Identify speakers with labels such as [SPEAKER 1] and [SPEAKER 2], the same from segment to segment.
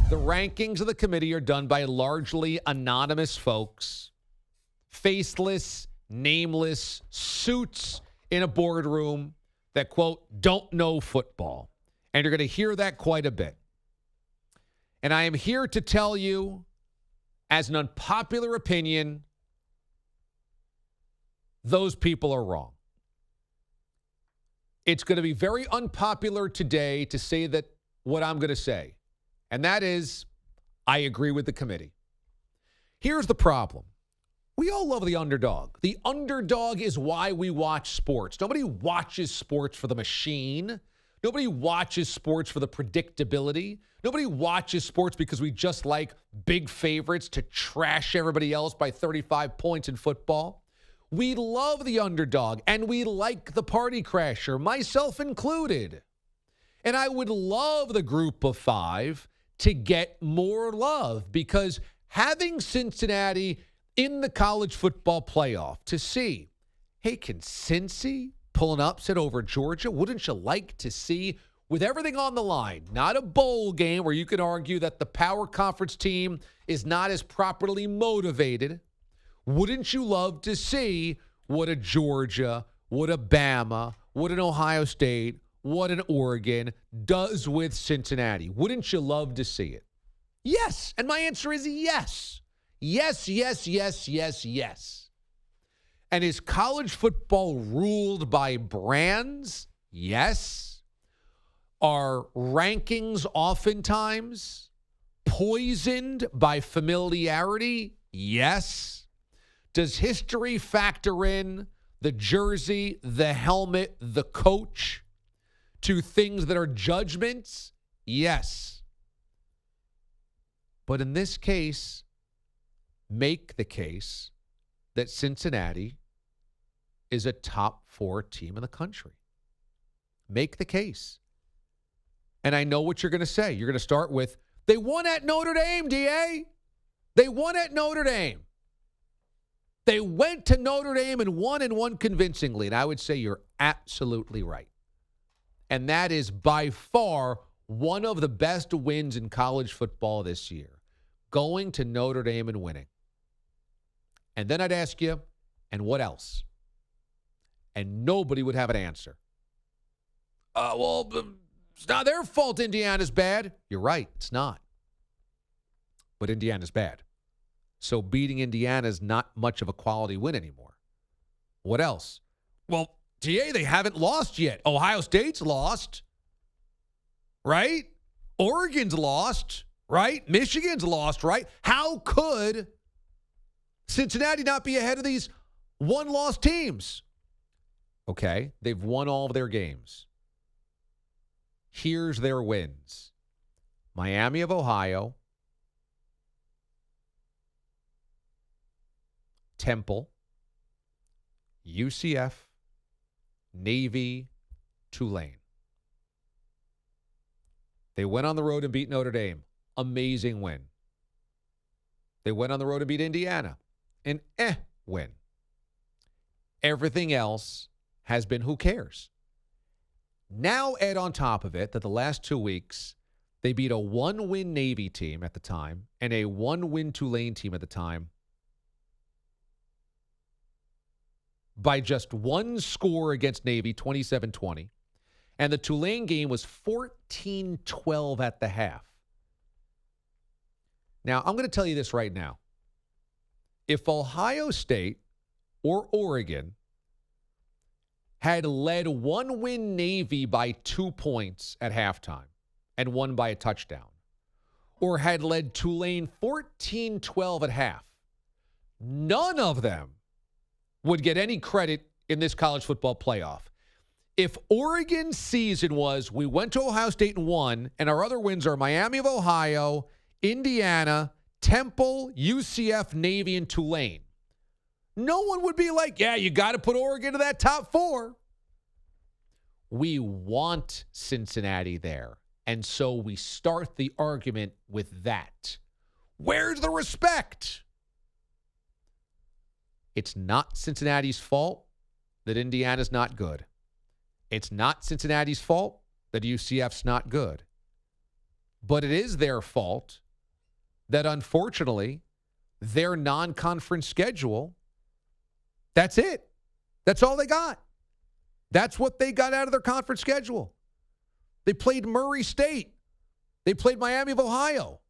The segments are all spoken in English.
[SPEAKER 1] The rankings of the committee are done by largely anonymous folks, faceless, nameless suits in a boardroom that, quote, don't know football. And you're going to hear that quite a bit. And I am here to tell you, as an unpopular opinion, those people are wrong. It's going to be very unpopular today to say that what I'm going to say. And that is, I agree with the committee. Here's the problem. We all love the underdog. The underdog is why we watch sports. Nobody watches sports for the machine. Nobody watches sports for the predictability. Nobody watches sports because we just like big favorites to trash everybody else by 35 points in football. We love the underdog, and we like the party crasher, myself included. And I would love the group of five to get more love, because having Cincinnati in the college football playoff to see, hey, can Cincy pull an upset over Georgia? Wouldn't you like to see, with everything on the line, not a bowl game where you could argue that the power conference team is not as properly motivated? Wouldn't you love to see what a Georgia, what a Bama, what an Ohio State, what an Oregon does with Cincinnati? Wouldn't you love to see it? Yes. And my answer is yes. Yes, yes, yes, yes, yes. And is college football ruled by brands? Yes. Are rankings oftentimes poisoned by familiarity? Yes. Does history factor in the jersey, the helmet, the coach to things that are judgments? Yes. But in this case, make the case that Cincinnati is a top 4 team in the country. Make the case. And I know what you're going to say. You're going to start with, they won at Notre Dame, D.A. They won at Notre Dame. They went to Notre Dame and won convincingly. And I would say you're absolutely right. And that is by far one of the best wins in college football this year, going to Notre Dame and winning. And then I'd ask you, and what else? And nobody would have an answer. Well, it's not their fault Indiana's bad. You're right, it's not. But Indiana's bad. So beating Indiana is not much of a quality win anymore. What else? Well, TA, they haven't lost yet. Ohio State's lost, right? Oregon's lost, right? Michigan's lost, right? How could Cincinnati not be ahead of these one-loss teams? Okay, they've won all of their games. Here's their wins. Miami of Ohio, Temple, UCF, Navy, Tulane. They went on the road and beat Notre Dame. Amazing win. They went on the road and beat Indiana. An win. Everything else has been who cares. Now add on top of it that the last 2 weeks, they beat a 1-win Navy team at the time and a 1-win Tulane team at the time by just one score against Navy, 27-20. And the Tulane game was 14-12 at the half. Now, I'm going to tell you this right now. If Ohio State or Oregon had led 1-win Navy by 2 points at halftime and won by a touchdown, or had led Tulane 14-12 at half, none of them would get any credit in this college football playoff. If Oregon's season was, we went to Ohio State and won, and our other wins are Miami of Ohio, Indiana, Temple, UCF, Navy, and Tulane, no one would be like, yeah, you got to put Oregon to that top 4. We want Cincinnati there. And so we start the argument with that. Where's the respect? It's not Cincinnati's fault that Indiana's not good. It's not Cincinnati's fault that UCF's not good. But it is their fault that, unfortunately, their non-conference schedule, that's it. That's all they got. That's what they got out of their conference schedule. They played Murray State. They played Miami of Ohio.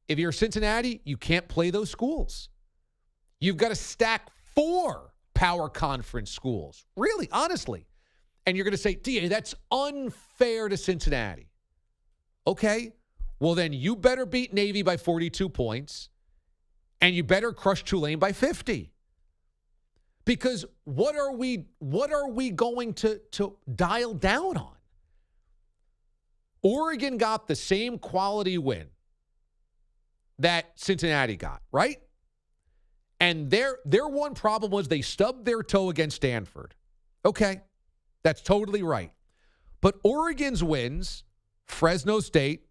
[SPEAKER 1] If you're Cincinnati, you can't play those schools. You've got to stack 4 power conference schools. Really, honestly. And you're going to say, D.A., that's unfair to Cincinnati. Okay, well then you better beat Navy by 42 points, and you better crush Tulane by 50. Because what are we going to dial down on? Oregon got the same quality win that Cincinnati got, right? And their one problem was they stubbed their toe against Stanford. Okay, that's totally right. But Oregon's wins, Fresno State,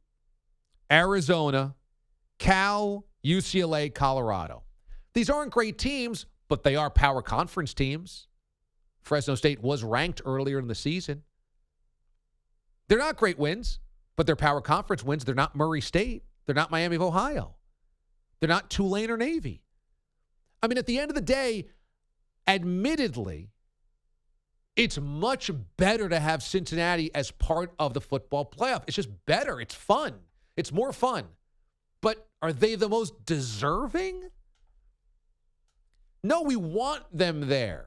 [SPEAKER 1] Arizona, Cal, UCLA, Colorado. These aren't great teams, but they are power conference teams. Fresno State was ranked earlier in the season. They're not great wins, but they're power conference wins. They're not Murray State. They're not Miami of Ohio. They're not Tulane or Navy. I mean, at the end of the day, admittedly, it's much better to have Cincinnati as part of the football playoff. It's just better. It's fun. It's more fun. But are they the most deserving? No, we want them there.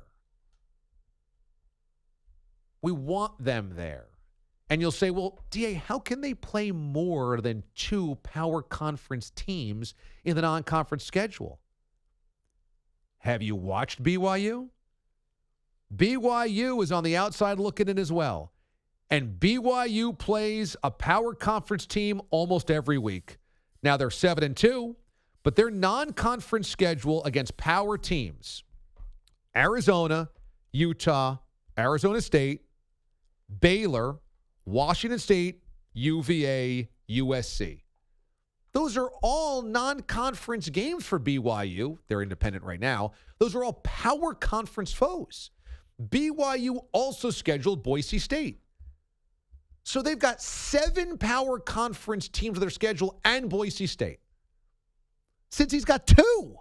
[SPEAKER 1] We want them there. And you'll say, well, D.A., how can they play more than 2 power conference teams in the non-conference schedule? Have you watched BYU? BYU is on the outside looking in as well. And BYU plays a power conference team almost every week. Now they're 7-2, but their non-conference schedule against power teams, Arizona, Utah, Arizona State, Baylor, Washington State, UVA, USC. Those are all non-conference games for BYU. They're independent right now. Those are all power conference foes. BYU also scheduled Boise State. So they've got 7 power conference teams on their schedule and Boise State. Cincy's got 2.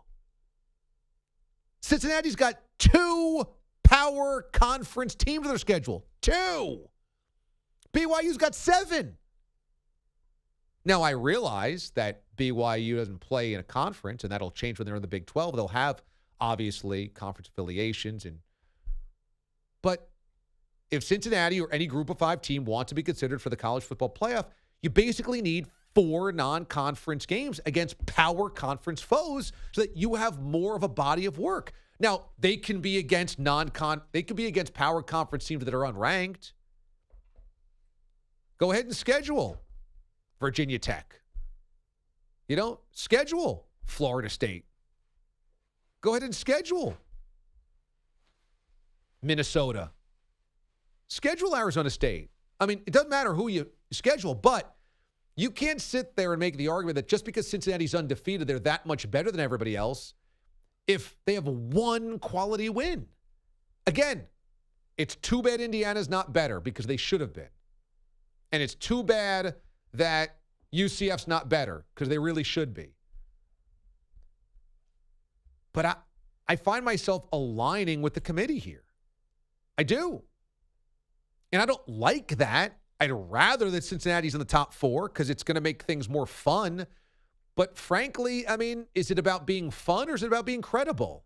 [SPEAKER 1] Cincinnati's got 2 power conference teams on their schedule. 2. BYU's got 7. Now, I realize that BYU doesn't play in a conference, and that'll change when they're in the Big 12. They'll have, obviously, conference affiliations. But if Cincinnati or any Group of 5 team want to be considered for the college football playoff, you basically need 4 non-conference games against power conference foes so that you have more of a body of work. Now, they can be against power conference teams that are unranked. Go ahead and schedule Virginia Tech. Schedule Florida State. Go ahead and schedule Minnesota. Schedule Arizona State. I mean, it doesn't matter who you schedule, but you can't sit there and make the argument that just because Cincinnati's undefeated, they're that much better than everybody else if they have 1 quality win. Again, it's too bad Indiana's not better because they should have been. And it's too bad that UCF's not better because they really should be. But I find myself aligning with the committee here. I do. And I don't like that. I'd rather that Cincinnati's in the top 4 because it's going to make things more fun. But frankly, I mean, is it about being fun or is it about being credible?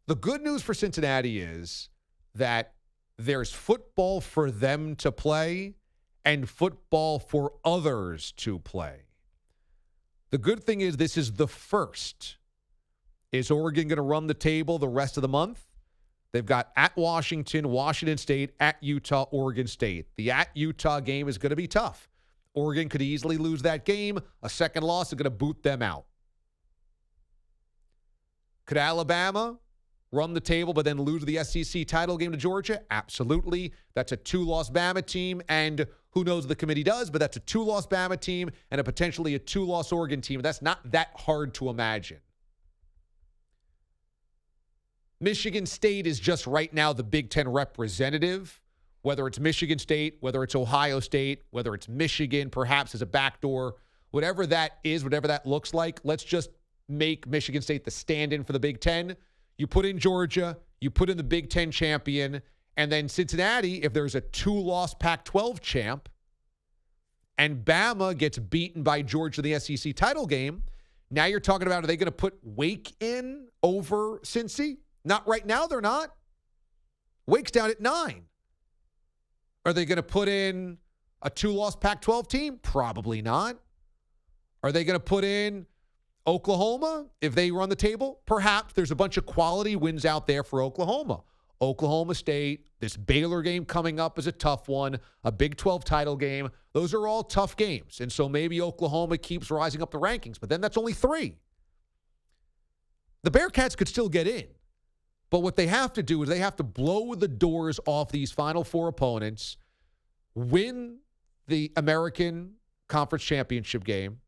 [SPEAKER 1] The good news for Cincinnati is that there's football for them to play and football for others to play. The good thing is this is the first. Is Oregon going to run the table the rest of the month? They've got at Washington, Washington State, at Utah, Oregon State. The at Utah game is going to be tough. Oregon could easily lose that game. A second loss is going to boot them out. Could Alabama run the table but then lose the SEC title game to Georgia? Absolutely. That's a 2-loss Bama team, and who knows what the committee does, but that's a 2-loss Bama team and potentially a 2-loss Oregon team. That's not that hard to imagine. Michigan State is just right now the Big Ten representative. whether it's Michigan State, whether it's Ohio State, whether it's Michigan, perhaps as a backdoor, whatever that is, whatever that looks like, let's just make Michigan State the stand-in for the Big Ten. You put in Georgia, you put in the Big Ten champion, and then Cincinnati, if there's a 2-loss Pac-12 champ, and Bama gets beaten by Georgia in the SEC title game, now you're talking about, are they going to put Wake in over Cincy? Not right now, they're not. Wake's down at 9. Are they going to put in a 2-loss Pac-12 team? Probably not. Are they going to put in Oklahoma if they run the table? Perhaps. There's a bunch of quality wins out there for Oklahoma. Oklahoma State, this Baylor game coming up is a tough one, a Big 12 title game. Those are all tough games. And so maybe Oklahoma keeps rising up the rankings, but then that's only 3. The Bearcats could still get in. But what they have to do is they have to blow the doors off these Final Four opponents, win the American Conference Championship game,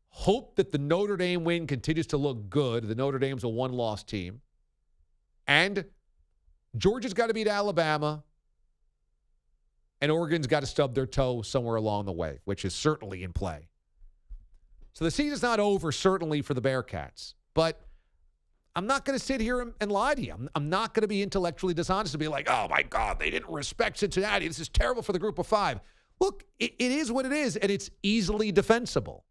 [SPEAKER 1] hope that the Notre Dame win continues to look good. The Notre Dame's a 1-loss team. And Georgia's got to beat Alabama, and Oregon's got to stub their toe somewhere along the way, which is certainly in play. So the season's not over, certainly, for the Bearcats. But I'm not going to sit here and lie to you. I'm not going to be intellectually dishonest and be like, oh, my God, they didn't respect Cincinnati. This is terrible for the group of 5. Look, it is what it is, and it's easily defensible.